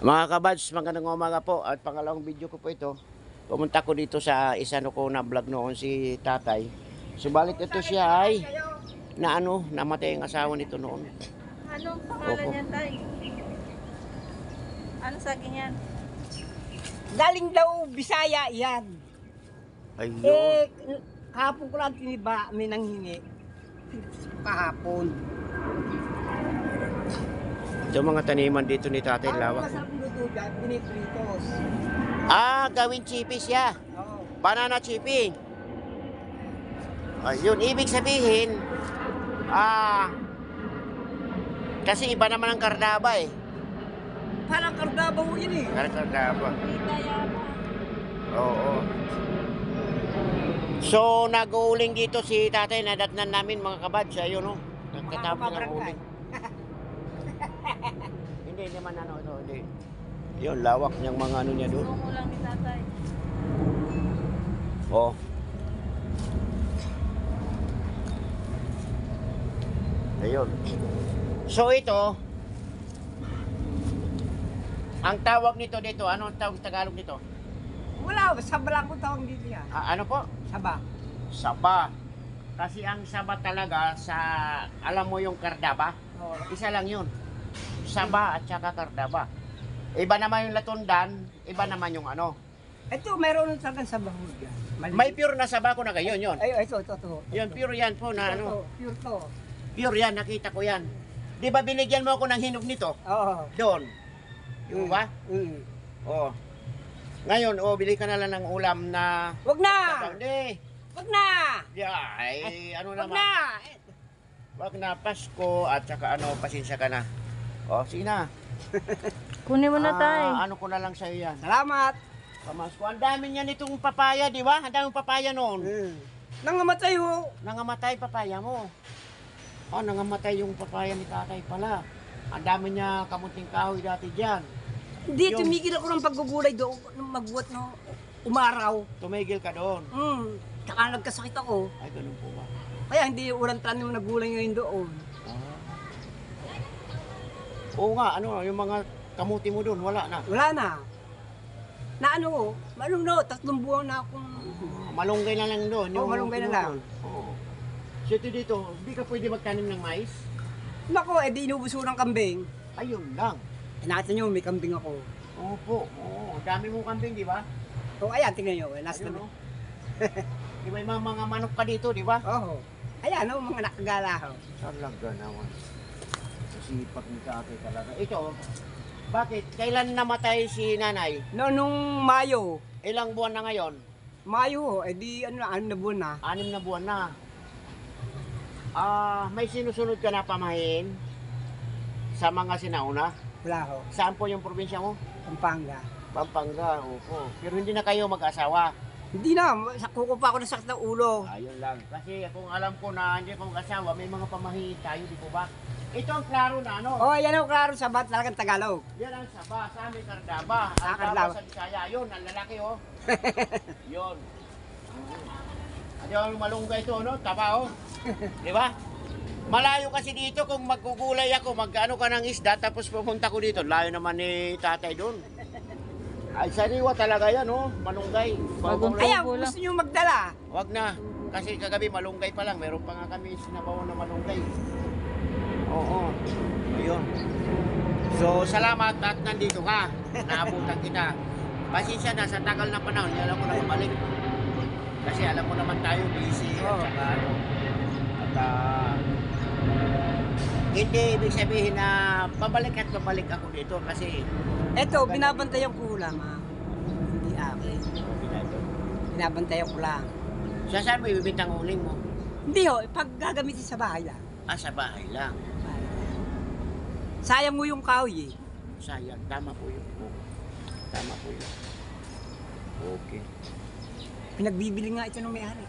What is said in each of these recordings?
Mga kabads, magandang umaga po at pangalawang video ko po ito. Pumunta ko dito sa isa ko na vlog noon si tatay. Subalit ito siya ay namatay ang asawa nito noon. Anong pangalan niyan, tay? Ano saging yan? Galing daw Bisaya yan. Ayun. Kahapon ko lang tiniba, may nanghingi. Kahapon. Ito mga taniman dito ni tatay, lawak. Masarap luto dyan, pinipritos. Gawin chipis siya. Oo. Banana chipping. Ayun, ibig sabihin, kasi iba naman ang kardaba eh. Parang kardabaw yun eh. Kardaba. Kita yata. Oo. So, nag-uuling dito si tatay, nadatnan namin mga kabads. Ayun, no? Nagtatapos ng uling. Hindi naman hindi. Yun, lawak niyang mga niya doon. Tungo lang ni tatay. Oh. Ayun. So, ito, ang tawag nito dito, ano ang tawag Tagalog nito? Wala, saba lang ko tawag dito yan. Ano po? Saba. Saba. Kasi ang saba talaga sa, alam mo yung kardaba? Oo. Isa lang yun. Saba at saka kardaba. Iba naman yung latundan, iba naman yung ano. Ito, mayroon talagang sabah dyan. May pure na saba ko na gayon yun. Ay, ito. Yun, pure yan po na Ito, ano. pure to. Pure yan, nakita ko yan. Di ba binigyan mo ako ng hinog nito? Oo. Doon. Yung ba? Oo. Ngayon, bili ka na lang ng ulam na... Wag na! Hindi. Wag na! Ano Wag naman? na! Wag na, Pasko at saka pasensya ka na. Sige na. Kunin mo na, tay. Ano ko na lang sa'yo yan. Salamat! Pamasko. Ang dami niya nitong papaya, di ba? Ang daming papaya noon. Nangamatay ho. Nangamatay papaya mo. Nangamatay yung papaya ni tatay pala. Ang dami niya kamunting kahoy dati dyan. Hindi, Yung- tumigil ako ng paggugulay doon nung magbuhat no umaraw. Tumigil ka doon. Tsaka nagkasakit ako. Ay, ganun po ba? Kaya hindi ulang tanim na gulay ngayon doon. Oo nga, yung mga kamuti mo doon, wala na. Wala na. Na ano, no, 3 buwan na akong... Malunggay na lang doon. Oo, malunggay na lang. Oo. So ito dito, hindi ka pwede magtanim ng mais? Nako, di inubuso ng kambing. Ayun lang. Nakita nyo, may kambing ako. Opo, oo. Dami mong kambing, di ba? O, ayan, tingnan nyo. Nasa Ayun, na. no? Di ba yung mga manok ka dito, di ba? Oo. Ayan, mga nakagala ho. Talaga naman. Sipag ni tatay talaga. Ito, bakit? Kailan namatay si nanay? Nung Mayo. Ilang buwan na ngayon? Mayo, di ano na buwan na. 6 na buwan na. May sinusunod ka na pamahiin sa mga sinauna? Wala ho. Saan po yung probinsya mo? Pampanga. Pampanga, opo. Pero hindi na kayo mag-asawa. Hindi na, kuko pa ako ng sakit ng ulo. Ayun lang. Kasi kung alam ko na hindi ko mag-asawa, may mga pamahiin tayo, di po ba? Ito ang klaro na ano. Oh, yan ang klaro sa bat, talagang Tagalog. Yan ang saba, sa amin kardaba. Ang Kardaba. taba sa Bisaya, yun, ang lalaki oh. Yun. At yung malunggay ito, no? Taba oh. Di ba? Malayo kasi dito kung magugulay ako, mag-ano ka ng isda, tapos pupunta ko dito. Layo naman ni tatay doon. Ay, sariwa talaga yan, oh. Malunggay. Bagong Ayan, Tubo lang. gusto nyo magdala. Wag na. Kasi kagabi malunggay pa lang. Meron pa nga kami sinabawan na malunggay. Oo. Ayun. So, salamat at nandito ka. Naabutan kita. Pasensya na sa tagal na panahon. Hindi alam ko na mabalik. Kasi alam mo naman tayo busy. At saka ano. At hindi ibig sabihin na babalik at babalik ako dito kasi Eto, binabantayan ko lang ha. Hindi akin. Binabantayan ko lang. So, saan mo ibibintang uling mo? Hindi ho, pag gagamitin sa bahay lang. Sa bahay lang. Sayang mo yung kahoy eh. Sayang. Tama po yun. Tama po yun. Okay. Pinagbibili nga ito ng may-ari.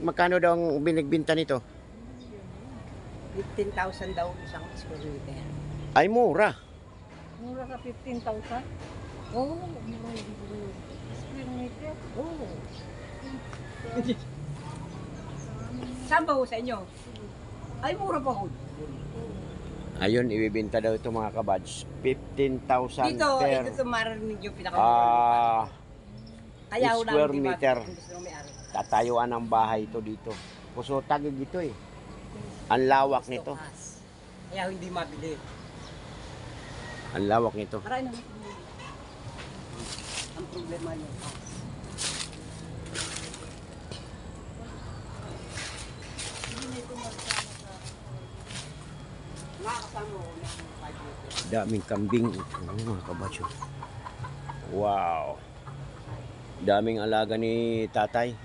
Magkano daw ang binigbinta nito? 15,000 daw isang square meter. Ay, mura. Mura ka 15,000? Oo, mura. Square meter? Oo. Saan ba ho sa inyo? Ay, mura pa ho. Ayun, ibibenta daw ito mga kabads. 15,000 Dito, per ito marinig yung pinaka ah, square meter. Gusto nung may-ari. Tatayuan ng bahay ito dito. Puso tagig ito eh. Ang lawak nito. Stokas. Kaya hindi mabili. Ang lawak nito. Maray na. Ang problema niyo. Nakakasama ko na 5 meters. Daming kambing. Oh, mga kabads. Wow. Daming alaga ni tatay.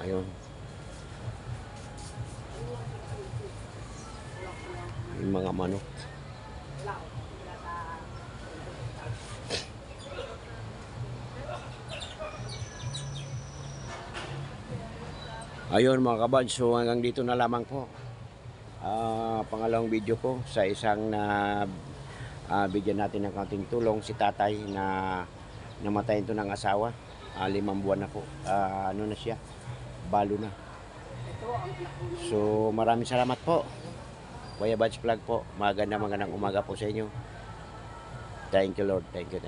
Ayun. Yung mga manok. Ayun mga kabads, so hanggang dito na lamang po. Pangalawang video ko sa isang na bigyan natin ng kaunting tulong si tatay na namatayin to ng asawa. 5 buwan na po. Ano na siya? Balo na. So maraming salamat po. Kuya Bads Vlog po. Magandang umaga po sa inyo. Thank you Lord. Thank you.